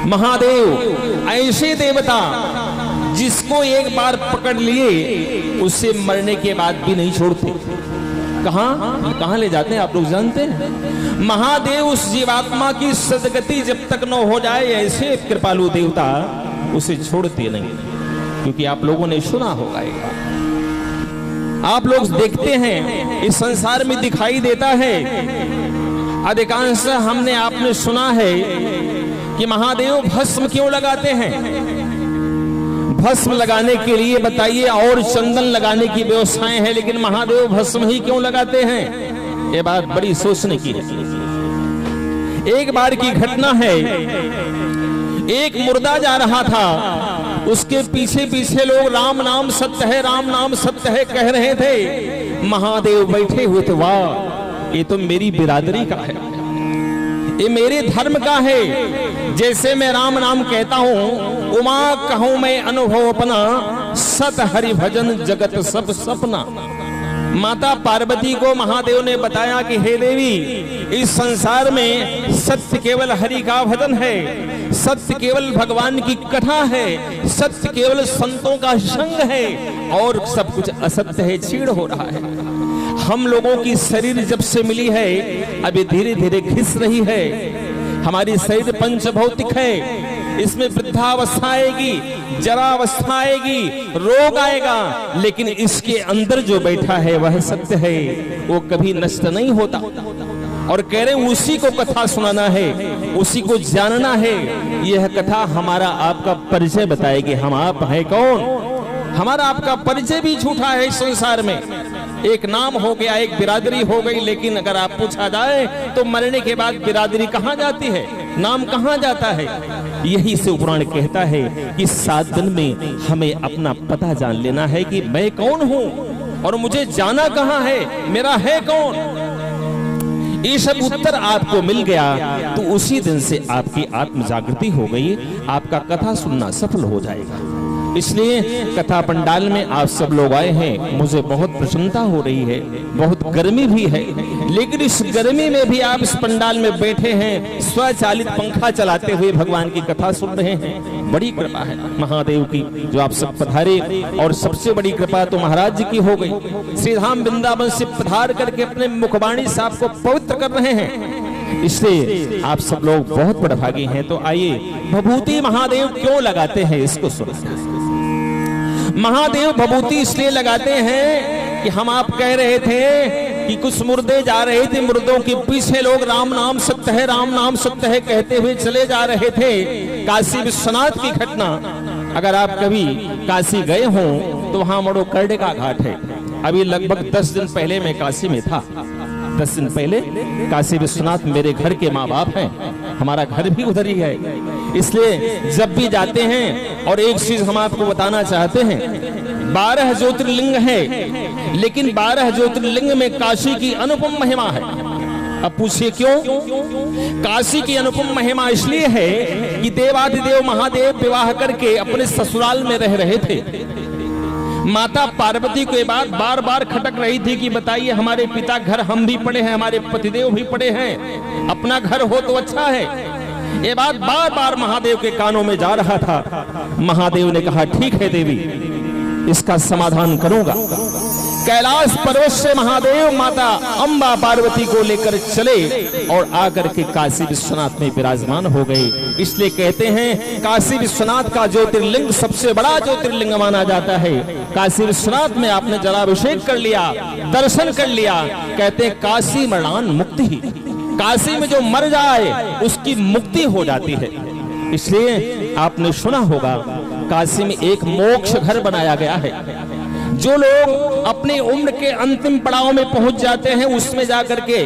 महादेव ऐसे देवता जिसको एक बार पकड़ लिए उससे मरने के बाद भी नहीं छोड़ते। कहां ले जाते हैं आप लोग जानते हैं? महादेव उस जीवात्मा की सदगति जब तक न हो जाए, ऐसे कृपालु देवता उसे छोड़ते नहीं। क्योंकि आप लोगों ने सुना होगा, आप लोग देखते हैं इस संसार में दिखाई देता है, अधिकांश हमने आपने सुना है कि महादेव भस्म क्यों लगाते हैं। भस्म लगाने के लिए बताइए और चंदन लगाने की व्यवस्थाएं हैं, लेकिन महादेव भस्म ही क्यों लगाते हैं? ये बात बड़ी सोचने की है। एक बार की घटना है, एक मुर्दा जा रहा था, उसके पीछे पीछे लोग राम नाम सत्य है, राम नाम सत्य है कह रहे थे। महादेव बैठे हुए थे, वाह ये तो मेरी बिरादरी का है, ये मेरे धर्म का है। जैसे मैं राम नाम कहता हूं, उमा कहूं मैं अनुभव अपना, सत हरि भजन जगत सब सपना। माता पार्वती को महादेव ने बताया कि हे देवी, इस संसार में सत्य केवल हरि का भजन है, सत्य केवल भगवान की कथा है, सत्य केवल संतों का संग है, और सब कुछ असत्य है, छीड़ हो रहा है। हम लोगों की शरीर जब से मिली है अभी धीरे धीरे घिस रही है। हमारी शरीर पंचभौतिक है, इसमें वृद्धावस्था आएगी, जरावस्था आएगी, रोग आएगा, लेकिन इसके अंदर जो बैठा है वह सत्य है, वो कभी नष्ट नहीं होता। और कह रहे उसी को कथा सुनाना है, उसी को जानना है। यह कथा हमारा आपका परिचय बताएगी, हम आप हैं कौन। हमारा आपका परिचय भी झूठा है इस संसार में। एक नाम हो गया, एक बिरादरी हो गई, लेकिन अगर आप पूछा जाए तो मरने के बाद बिरादरी कहां जाती है, नाम कहां जाता है? यही से पुराण कहता है कि 7 दिन में हमें अपना पता जान लेना है कि मैं कौन हूं और मुझे जाना कहां है, मेरा है कौन। ये सब उत्तर आपको मिल गया तो उसी दिन से आपकी आत्म जागृति हो गई, आपका कथा सुनना सफल हो जाएगा। इसलिए कथा पंडाल में आप सब लोग आए हैं, मुझे बहुत प्रसन्नता हो रही है। बहुत गर्मी भी है, लेकिन इस गर्मी में भी आप इस पंडाल में बैठे हैं, स्वचालित पंखा चलाते हुए भगवान की कथा सुन रहे हैं। बड़ी कृपा है महादेव की जो आप सब पधारे, और सबसे बड़ी कृपा तो महाराज जी की हो गई। श्री धाम वृंदावन से पधार करके अपने मुखवाणी से आपको पवित्र कर रहे हैं, इसलिए आप सब लोग बहुत बड़भागी हैं। तो आइए, भभूति महादेव क्यों लगाते हैं इसको सुनिए। महादेव भभूति इसलिए लगाते हैं कि हम आप कह रहे थे कि कुछ मुर्दे जा रहे थे, मुर्दों के पीछे लोग राम नाम सत्य है, राम नाम सत्य है कहते हुए चले जा रहे थे। काशी विश्वनाथ की घटना, अगर आप कभी काशी गए हों तो वहां मड़ो करडे का घाट है। अभी लगभग 10 दिन पहले मैं काशी में था। 10 दिन पहले काशी विश्वनाथ मेरे घर के माँ बाप हैं, हमारा घर भी उधर ही है। इसलिए जब भी जाते हैं, और एक चीज हम आपको बताना चाहते हैं, 12 ज्योतिर्लिंग है, लेकिन 12 ज्योतिर्लिंग में काशी की अनुपम महिमा है। अब पूछिए क्यों? काशी की अनुपम महिमा इसलिए है कि देवाधिदेव महादेव विवाह करके अपने ससुराल में रह रहे थे। माता पार्वती को ये बात बार बार खटक रही थी कि बताइए, हमारे पिता घर हम भी पड़े हैं, हमारे पतिदेव भी पड़े हैं, अपना घर हो तो अच्छा है। ये बात बार बार महादेव के कानों में जा रहा था। महादेव ने कहा ठीक है देवी, इसका समाधान करूंगा। कैलाश पर्वत से महादेव माता अंबा पार्वती को लेकर चले और आकर के काशी विश्वनाथ में विराजमान हो गए। इसलिए कहते हैं काशी विश्वनाथ का ज्योतिर्लिंग सबसे बड़ा ज्योतिर्लिंग माना जाता है। काशी विश्वनाथ में आपने जलाभिषेक कर लिया, दर्शन कर लिया, कहते हैं काशी मरणान मुक्ति ही, काशी में जो मर जाए उसकी मुक्ति हो जाती है। इसलिए आपने सुना होगा काशी में एक मोक्ष घर बनाया गया है। जो लोग अपने उम्र के अंतिम पड़ाव में पहुंच जाते हैं उसमें जाकर के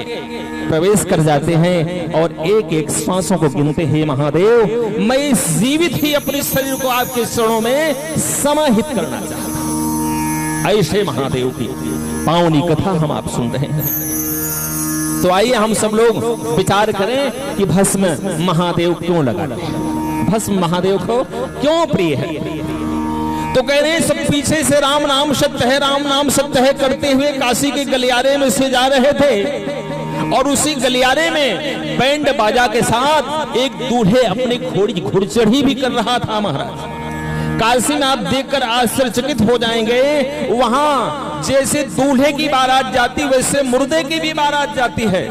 प्रवेश कर जाते हैं और एक एक सांसों को गिनते हैं, महादेव मैं इस जीवित ही अपने शरीर को आपके चरणों में समाहित करना चाहता हूं। ऐसे महादेव की पावनी कथा हम आप सुन रहे हैं। तो आइए हम सब लोग विचार करें कि भस्म महादेव क्यों लगाते हैं, भस्म महादेव को क्यों प्रिय है। तो कह रहे हैं सब पीछे से राम नाम सत्य है, राम नाम सत्य है करते हुए काशी के गलियारे में से जा रहे थे और उसी गलियारे में बैंड बाजा के साथ एक दूल्हे अपनी घोड़ी घुड़चढ़ी भी कर रहा था महाराज। काशी में आप देखकर आश्चर्यचकित हो जाएंगे, वहां जैसे दूल्हे की बारात जाती वैसे मुर्दे की भी बारात जाती है।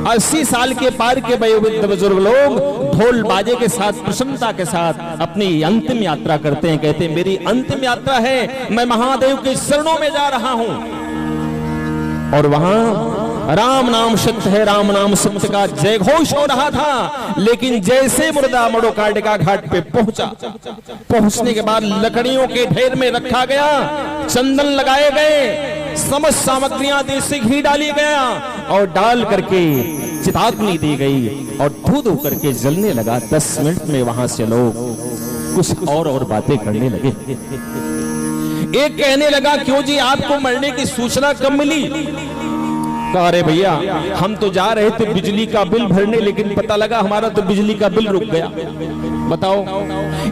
80 साल के पार के वयोवृद्ध बुजुर्ग लोग ढोल बाजे के साथ प्रसन्नता के साथ अपनी अंतिम यात्रा करते हैं। कहते हैं मेरी अंतिम यात्रा है, मैं महादेव के चरणों में जा रहा हूं। और वहां राम नाम सत्य है, राम नाम सत्य का जय घोष हो रहा था। लेकिन जैसे मुर्दा मडोकाटिका घाट पे पहुंचा, पहुंचने के बाद लकड़ियों के ढेर में रखा गया, चंदन लगाए गए, समस्त सामग्रियां देसी घी डाली गया और डाल करके चिताग्नि दी गई और धू करके जलने लगा। 10 मिनट में वहां से लोग कुछ और बातें करने लगे। एक कहने लगा, क्यों जी आपको मरने की सूचना कब मिली? अरे भैया हम तो जा रहे थे बिजली का बिल भरने, लेकिन पता लगा हमारा तो बिजली का बिल रुक गया। बताओ।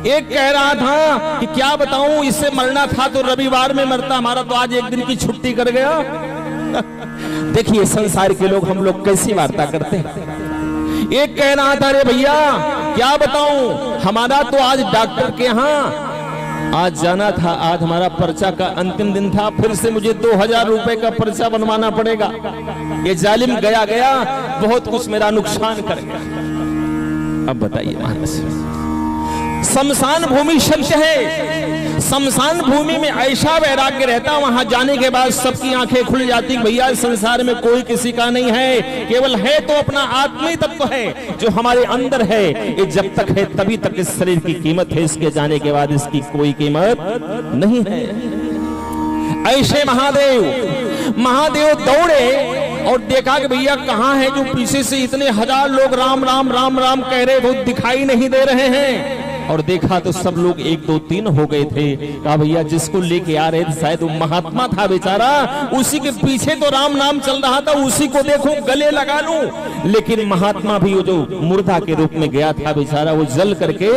एक कह रहा था कि क्या बताऊं, इससे मरना था तो रविवार में मरता, हमारा तो आज एक दिन की छुट्टी कर गया। देखिए संसार के लोग, हम लोग कैसी वार्ता करते हैं। एक कह रहा था, अरे भैया क्या बताऊं, हमारा तो आज डॉक्टर के यहाँ आज जाना था, आज हमारा पर्चा का अंतिम दिन था, फिर से मुझे 2000 रुपए का पर्चा बनवाना पड़ेगा। ये जालिम गया गया बहुत कुछ मेरा नुकसान कर गया। अब बताइए महाराज, शमशान भूमि सत्य है। शमशान भूमि में ऐसा वैराग्य रहता, वहां जाने के बाद सबकी आंखें खुल जाती, भैया संसार में कोई किसी का नहीं है, केवल है तो अपना आत्मी तत्व है जो हमारे अंदर है। ये जब तक है तभी तक इस शरीर की कीमत है, इसके जाने के बाद इसकी कोई कीमत नहीं है। ऐसे महादेव दौड़े और देखा कि भैया कहां है जो पीछे से इतने हजार लोग राम राम राम राम कह रहे थे, दिखाई नहीं दे रहे हैं। और देखा तो सब लोग 1 2 3 हो गए थे। कहा भैया जिसको लेके आ रहे थे शायद वो महात्मा था बेचारा, उसी के पीछे तो राम नाम चल रहा था, उसी को देखो गले लगा लूं। लेकिन महात्मा भी वो जो मुर्दा के रूप में गया था बेचारा, वो जल करके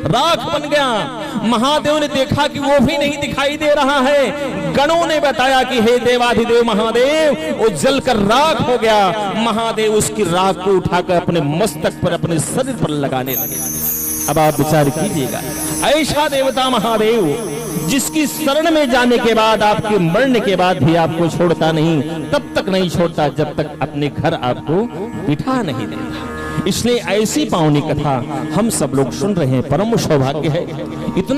राख बन गया। महादेव ने देखा कि वो भी नहीं दिखाई दे रहा है। गणों ने बताया कि हे देवाधिदेव महादेव, वो जलकर राख हो गया। महादेव उसकी राख को उठाकर अपने मस्तक पर, अपने शरीर पर लगाने लगे। अब आप विचार कीजिएगा, ऐसा देवता महादेव जिसकी शरण में जाने के बाद, आपके मरने के बाद भी आपको छोड़ता नहीं, तब तक नहीं छोड़ता जब तक अपने घर आपको बिठा नहीं देता। इसलिए ऐसी पावनी कथा हम सब लोग सुन रहे हैं, परम सौभाग्य है। इतना